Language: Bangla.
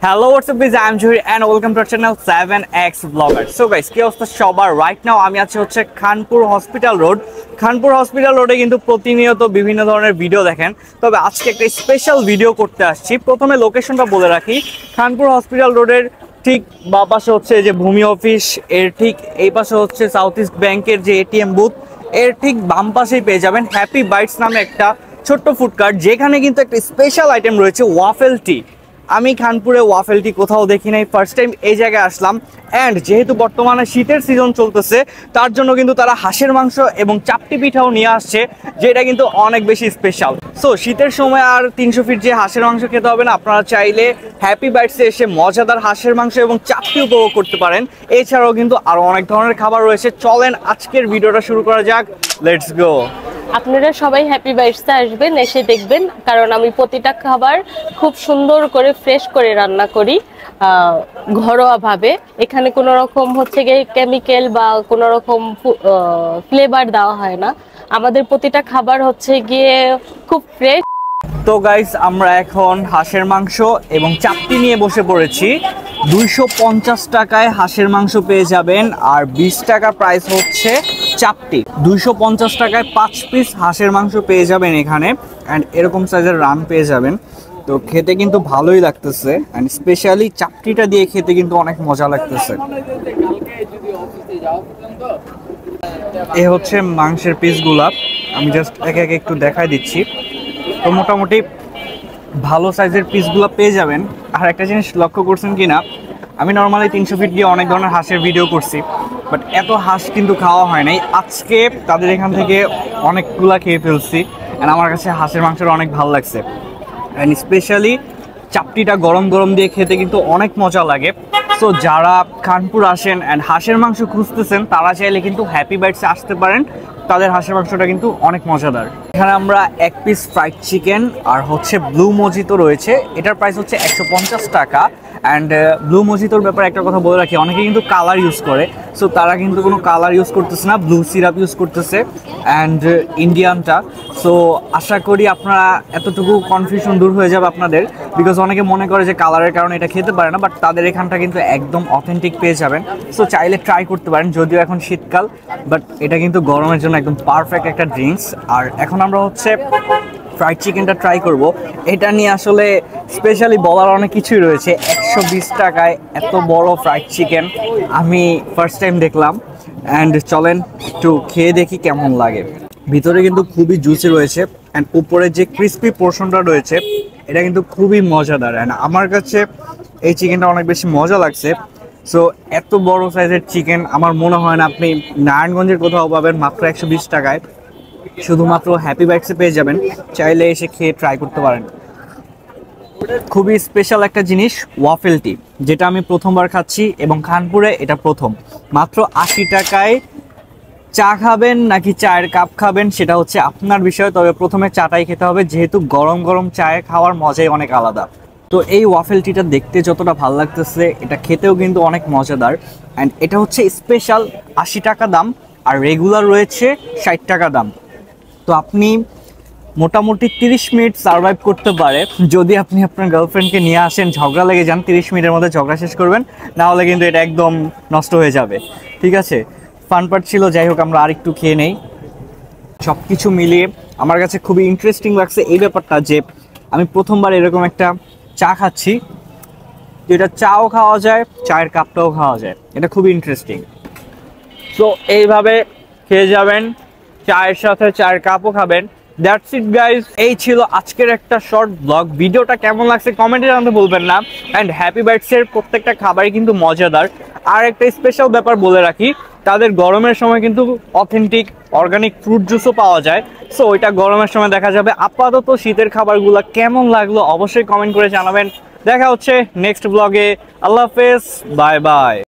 Hello, what's up guys? I'm Johir and welcome to our channel 7x Vlogger. So guys, কি অবস্থা সবার? রাইট নাও আমি আছি হচ্ছে Khanpur hospital road. Khanpur hospital রোডে কিন্তু প্রতিনিয়ত বিভিন্ন ধরনের ভিডিও দেখেন, তবে আজকে একটা স্পেশাল ভিডিও করতে আসছি। প্রথমে লোকেশনটা বলে রাখি, খানপুর হসপিটাল রোডের ঠিক বা পাশে হচ্ছে যে ভূমি অফিস, এর ঠিক এই পাশে হচ্ছে সাউথ ইস্ট ব্যাংকের যে এটিএম বুথ, এর ঠিক বাম পাশেই পেয়ে যাবেন হ্যাপি বাইটস নামে একটা ছোট্ট ফুড কার্ট, যেখানে কিন্তু একটা স্পেশাল আইটেম রয়েছে ওয়াফেল টি। আমি খানপুরে ওয়াফেল টি কোথাও দেখি নাই, ফার্স্ট টাইম এই জায়গায় আসলাম। অ্যান্ড যেহেতু বর্তমানে শীতের সিজন চলতেছে, তার জন্য কিন্তু তারা হাঁসের মাংস এবং চাপটি পিঠাও নিয়ে আসছে, যেটা কিন্তু অনেক বেশি স্পেশাল। সো শীতের সময় আর 300 ফিট যে হাঁসের মাংস খেতে হবে না, আপনারা চাইলে হ্যাপি বাইটসে এসে মজাদার হাঁসের মাংস এবং চাপটি উপভোগ করতে পারেন। এছাড়াও কিন্তু আরও অনেক ধরনের খাবার রয়েছে। চলেন আজকের ভিডিওটা শুরু করা যাক, লেটস গো। আপনারা সবাই হ্যাপি বাইটসে আসবেন, এসে দেখবেন, কারণ আমি প্রতিটা খাবার খুব সুন্দর করে ফ্রেশ করে রান্না করি ঘরোয়াভাবে। এখানে কোনো রকম হচ্ছে গিয়ে কেমিক্যাল বা কোনো রকম ফ্লেভার দেওয়া হয় না। আমাদের প্রতিটা খাবার হচ্ছে গিয়ে খুব ফ্রেশ। তো গাইস, আমরা এখন হাঁসের মাংস এবং চাপটি নিয়ে বসে পড়েছি। 250 টাকায় হাঁসের মাংস পেয়ে যাবেন, আর 20 টাকা প্রাইস হচ্ছে চাপটি। 250 টাকায় 5 পিস হাঁসের মাংস পেয়ে যাবেন এখানে, অ্যান্ড এরকম সাইজের রান পেয়ে যাবেন। তো খেতে কিন্তু ভালোই লাগতেছে, অ্যান্ড স্পেশালি চাপটিটা দিয়ে খেতে কিন্তু অনেক মজা লাগতেছে। এ হচ্ছে মাংসের পিসগুলা, আমি জাস্ট একে একে একটু দেখাই দিচ্ছি। তো মোটামুটি ভালো সাইজের পিসগুলো পেয়ে যাবেন। আর একটা জিনিস লক্ষ্য করছেন কি না, আমি নর্মালি 300 ফিট দিয়ে অনেক ধরনের হাঁসের ভিডিও করছি, বাট এত হাঁস কিন্তু খাওয়া হয় নাই। আজকে তাদের এখান থেকে অনেকগুলা খেয়ে ফেলছি, অ্যান্ড আমার কাছে হাঁসের মাংসটা অনেক ভালো লাগছে। অ্যান্ড স্পেশালি চাপটিটা গরম গরম দিয়ে খেতে কিন্তু অনেক মজা লাগে। সো যারা খানপুর আসেন অ্যান্ড হাঁসের মাংস খুঁজতেছেন, তারা চাইলে কিন্তু হ্যাপি বাইটসে আসতে পারেন। তাদের হাঁসের মাংসটা কিন্তু অনেক মজাদার। এখানে আমরা এক পিস ফ্রাইড চিকেন আর হচ্ছে ব্লু মজিতো রয়েছে, এটার প্রাইস হচ্ছে 150 টাকা। অ্যান্ড ব্লু মজিতোর ব্যাপারে একটা কথা বলে রাখি, অনেকে কিন্তু কালার ইউজ করে, সো তারা কিন্তু কোনো কালার ইউজ করতেছে না, ব্লু সিরাপ ইউজ করতেছে অ্যান্ড ইন্ডিয়ানটা। সো আশা করি আপনারা এতটুকু কনফিউশন দূর হয়ে যাবে আপনাদের, বিকজ অনেকে মনে করে যে কালারের কারণে এটা খেতে পারে না, বাট তাদের এখানটা কিন্তু একদম অথেন্টিক পেয়ে যাবেন। সো চাইলে ট্রাই করতে পারেন, যদিও এখন শীতকাল, বাট এটা কিন্তু গরমের জন্য একদম পারফেক্ট একটা ড্রিঙ্কস। আর এখন আমরা হচ্ছে ফ্রাইড চিকেনটা ট্রাই করব। এটা নিয়ে আসলে স্পেশালি বলার অনেক কিছুই রয়েছে। 120 টাকায় এত বড় ফ্রাইড চিকেন আমি ফার্স্ট টাইম দেখলাম, অ্যান্ড চলেন একটু খেয়ে দেখি কেমন লাগে। ভিতরে কিন্তু খুবই জুসি রয়েছে, অ্যান্ড উপরে যে ক্রিস্পি পোর্শনটা রয়েছে, এটা কিন্তু খুবই মজাদার। অ্যান্ড আমার কাছে এই চিকেনটা অনেক বেশি মজা লাগছে। সো এত বড় সাইজের চিকেন আমার মনে হয় না আপনি নারায়ণগঞ্জের কোথাও পাবেন মাত্র 120 টাকায়। শুধুমাত্র হ্যাপি বাইটসে পেয়ে যাবেন, চাইলে এসে খেয়ে ট্রাই করতে পারেন। খুবই স্পেশাল একটা জিনিস ওয়াফেল টি, যেটা আমি প্রথমবার খাচ্ছি এবং খানপুরে এটা প্রথম। মাত্র 80 টাকায় চা খাবেন নাকি চায়ের কাপ খাবেন সেটা হচ্ছে আপনার বিষয়, তবে প্রথমে চাটাই খেতে হবে, যেহেতু গরম গরম চায়ে খাওয়ার মজাই অনেক আলাদা। তো এই ওয়াফেল টিটা দেখতে যতটা ভালো লাগতেছে, এটা খেতেও কিন্তু অনেক মজাদার। অ্যান্ড এটা হচ্ছে স্পেশাল 80 টাকা দাম, আর রেগুলার রয়েছে 60 টাকা দাম। তো আপনি মোটামুটি 30 মিনিট সার্ভাইভ করতে পারে যদি আপনি আপনার গার্লফ্রেন্ডকে নিয়ে আসেন, ঝগড়া লেগে যান, 30 মিনিটের মধ্যে ঝগড়া শেষ করবেন, না হলে কিন্তু এটা একদম নষ্ট হয়ে যাবে। ঠিক আছে, ফান পার্ট ছিল। যাই হোক, আমরা আরেকটু খেয়ে নেই। সব কিছু মিলিয়ে আমার কাছে খুবই ইন্টারেস্টিং লাগছে এই ব্যাপারটা যে আমি প্রথমবার এরকম একটা চা খাচ্ছি, যেটা চাও খাওয়া যায়, চায়ের কাপটাও খাওয়া যায়। এটা খুবই ইন্টারেস্টিং। সো এইভাবে খেয়ে যাবেন, চায়ের সাথে চায়ের কাপও খাবেন। দ্যাটস ইট গাইজ, এই ছিল আজকের একটা শর্ট ব্লগ। ভিডিওটা কেমন লাগছে কমেন্টে জানাতে ভুলবেন না। অ্যান্ড হ্যাপি বাইটসের প্রত্যেকটা খাবারই কিন্তু মজাদার। আর একটা স্পেশাল ব্যাপার বলে রাখি, তাদের গরমের সময় কিন্তু অথেন্টিক অর্গানিক ফ্রুট জুসও পাওয়া যায়। সো ওইটা গরমের সময় দেখা যাবে। আপাতত শীতের খাবারগুলো কেমন লাগলো অবশ্যই কমেন্ট করে জানাবেন। দেখা হচ্ছে নেক্সট ব্লগে। আল্লাহ হাফেজ, বাই বাই।